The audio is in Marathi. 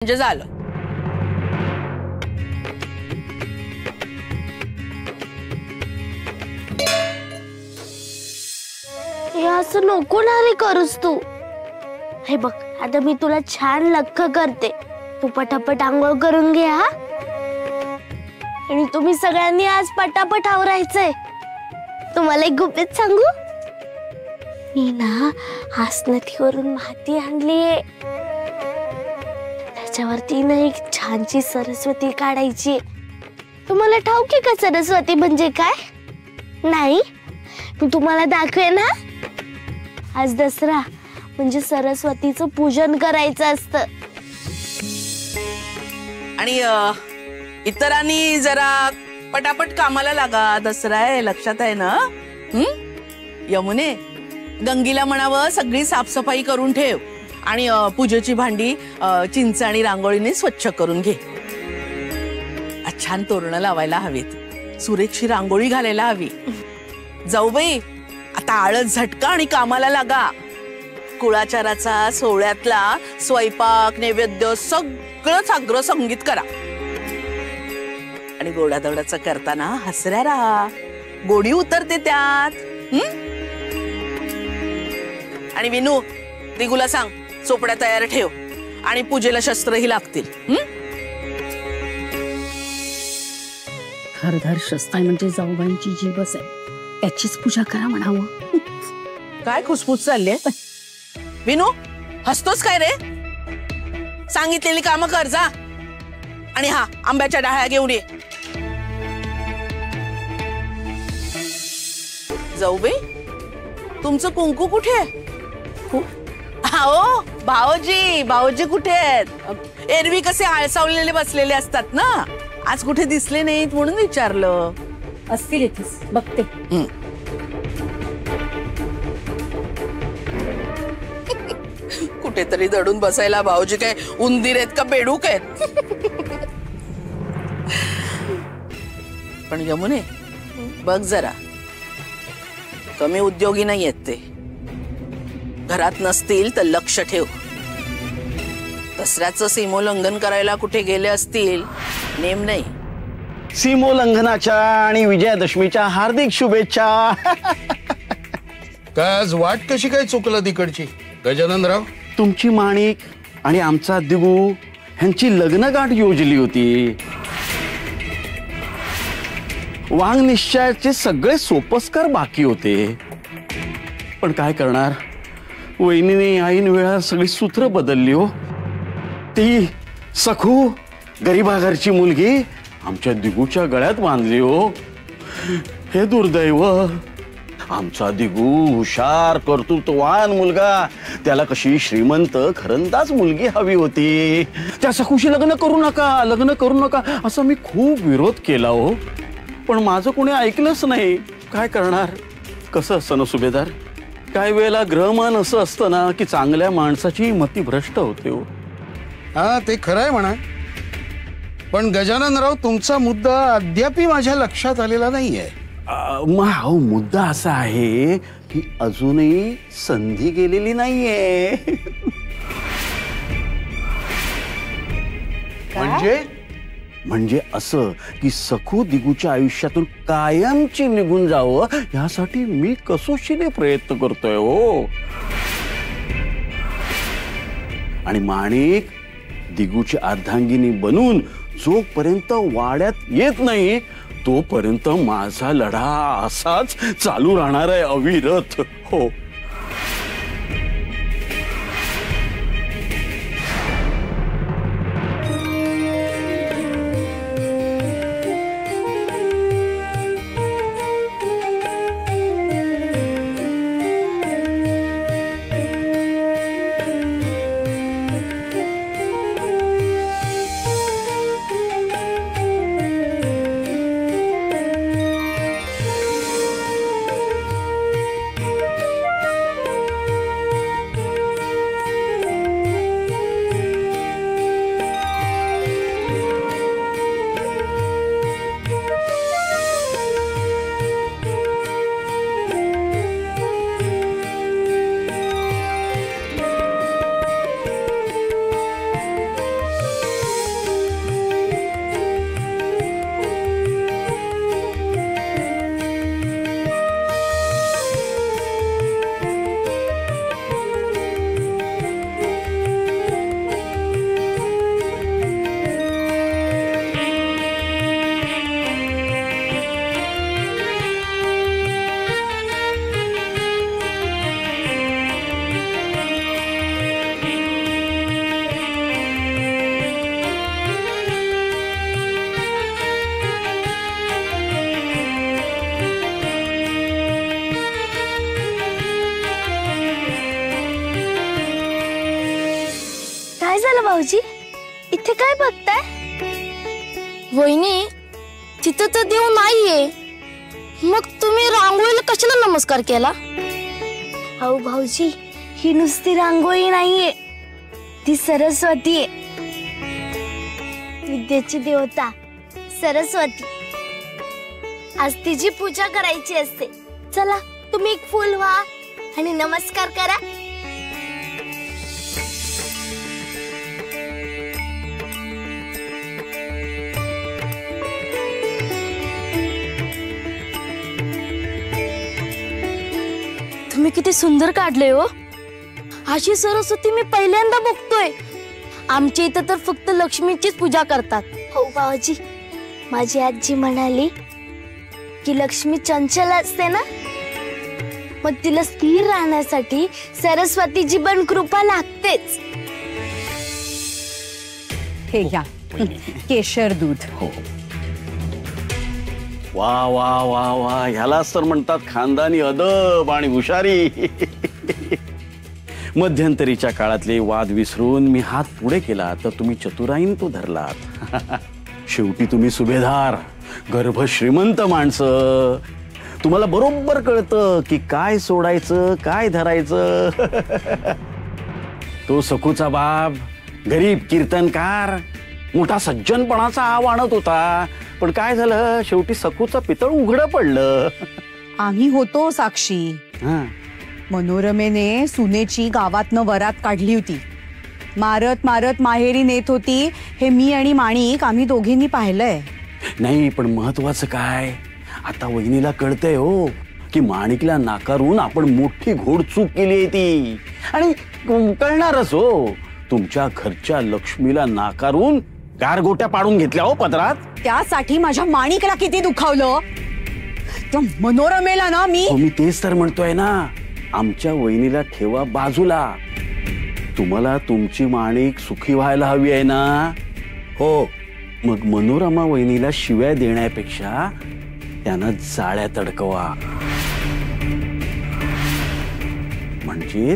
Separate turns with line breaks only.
म्हणजे झालं.
हे असं नको ना रे करूस तू. हे बघ आता मी तुला छान लख्ख करते, तू पटापट आंघोळ करून घे हा. आणि तुम्ही सगळ्यांनी आज पटापट आवरायचंय. तुम्हाला एक गुपित सांगू, मी ना हासनथीवरून माती आणलीये. त्याच्यावरती ना एक छानशी सरस्वती काढायची. तुम्हाला ठाऊक आहे का सरस्वती म्हणजे काय? नाही, मी तुम्हाला दाखवेन ना. आज दसरा म्हणजे सरस्वतीचं पूजन करायचं असतं.
आणि इतरांनी जरा पटापट कामाला लागा, दसरा आहे लक्षात आहे ना. यमुने, गंगीला म्हणावं सगळी साफसफाई करून ठेव आणि पूजेची भांडी चिंच आणि रांगोळीने स्वच्छ करून घे. छान तोरणं लावायला हवीत, सुरेखशी रांगोळी घालायला हवी. जाऊबाई, आता आळस झटका आणि कामाला लागा. कुळाचाराचा सोहळ्यातला स्वयंपाक नैवेद्य सगळं अग्र संगीत करा. आणि गोडाधोडाचं करताना हसऱ्या राहा, गोडी उतरते त्यात. आणि विनू, दिगूला सांग चोपड्या तयार ठेव आणि पूजेला शस्त्रही लागतील.
घरदार शस्त्र म्हणजे जाऊबाईंची जीवच आहे, त्याचीच पूजा करा म्हणावं.
काय खुसफुस चालली आहे विनू? हसतोस काय रे? सांगितलेली कामं कर जा. आणि हा, आंब्याच्या डाळ्या घेऊन ये. जाऊबाई, तुमचं कुंकू कुठे आहे? हो भाऊजी, भाऊजी कुठे आहेत? एरवी कसे आळसावलेले बसलेले असतात ना, आज कुठे दिसले नाहीत म्हणून विचारलं.
असतील इथेच, बघते.
कुठेतरी दडून बसायला भाऊजी काय उंदीर आहेत का बेडूक आहेत? पण यमुने, बघ जरा, कमी उद्योगी नाही आहेत ते. घरात नसतील तर लक्ष ठेव. दसऱ्याचं सीमोल्लंघन करायला कुठे गेले असतील, नेम नाही.
सीमोल्लंघनाच्या आणि विजयादशमीच्या हार्दिक शुभेच्छा.
काय आज वाट कशी काय चुकलं तिकडची गजाननराव?
तुमची माणिक आणि आमचा दिगू ह्यांची लग्नगाठ योजली होती. वांग निश्चयाचे सगळे सोपस्कार बाकी होते, पण काय करणार, वहिनीने ऐन वेळा सगळी सूत्र बदलली हो. ती सखू गरीबा घरची मुलगी आमच्या दिगूच्या गळ्यात बांधली हो. हे दुर्दैव. आमचा दिगू हुशार कर्तृत्ववान मुलगा, त्याला कशी श्रीमंत खरंदाज मुलगी हवी होती. त्या सखूशी लग्न करू नका, लग्न करू नका असं मी खूप विरोध केला हो, पण माझं कोणी ऐकलंच नाही. काय करणार? कसं असतं ना सुभेदार, काय वेळेला ग्रहमान असं असतं ना की चांगल्या माणसाची मती भ्रष्ट होते हो.
हा, ते खरं आहे म्हणा, पण गजाननराव तुमचा मुद्दा अद्याप माझ्या लक्षात आलेला नाहीये.
मुद्दा असा आहे की अजूनही संधी गेलेली नाहीये. म्हणजे असं की सखू दिगूच्या आयुष्यातून कायमची निघून जावं यासाठी मी कसोशीने प्रयत्न करतोय हो. आणि माणिक दिगूची अर्धांगिनी बनून जोपर्यंत वाड्यात येत नाही तोपर्यंत माझा लढा असाच चालू राहणार आहे अविरत हो.
इथे काय बघताय? वहिनी, तिथं तर देव नाहीये, मग तुम्ही रांगोळीला कशाला नमस्कार केला? अहो भाऊजी, ही नुसती रांगोळी नाहीये, ती सरस्वती आहे, विद्येची देवता सरस्वती. आज तिची पूजा करायची असते. चला तुम्ही एक फुल व्हा आणि नमस्कार करा. तुम्ही किती सुंदर काढले हो. अशी सरस्वती मी पहिल्यांदा बघतोय. आमच्या इथं तर फक्त लक्ष्मीचीच पूजा करतात. हो बाबाजी, माझी आजी म्हणाली की लक्ष्मी चंचल असते ना, मग तिला स्थिर राहण्यासाठी सरस्वतीची पण कृपा लागतेच.
हे घ्या केशर दूध.
हो. वा वा वा वा, ह्यालाच तर म्हणतात खानदानी अदब आणि हुशारी. मध्यंतरीच्या काळातले वाद विसरून मी हात पुढे केला तर तुम्ही चतुराईन तो धरलात. शेवटी तुम्ही सुभेदार, गर्भ श्रीमंत माणसं. तुम्हाला बरोबर कळतं की काय सोडायचं काय धरायचं. तो सखूचा बाप गरीब कीर्तनकार मोठा सज्जनपणाचा आव आणत होता, पण काय झालं, शेवटी सखूचं पितळ उघडं पडलं.
आम्ही होतो साक्षी. मनोरमेने सुनेची गावातनं वरात काढली होती. मारत मारत माहेरी नेत होती. हे मी आणि माणिक आम्ही दोघींनी पाहिलंय.
नाही, पण महत्वाचं काय, आता वहिनीला कळतंय हो की माणिकला नाकारून आपण मोठी घोडचूक केली आहे ती. आणि कळणारच हो, तुमच्या घरच्या लक्ष्मीला नाकारून गारगोट्या पाडून घेतल्या हो पदरात.
त्यासाठी माझ्या माणिकला किती दुखावलं. त्या मनोरमेला ना मी
तेच तर म्हणतोय ना, आमच्या वहिनीला ठेवा बाजूला. तुम्हाला तुमची माणिक सुखी व्हायला हवी आहे ना. हो, मग मनोरमा वहिनीला शिव्या देण्यापेक्षा त्यांना जाळ्यात अडकवा, म्हणजे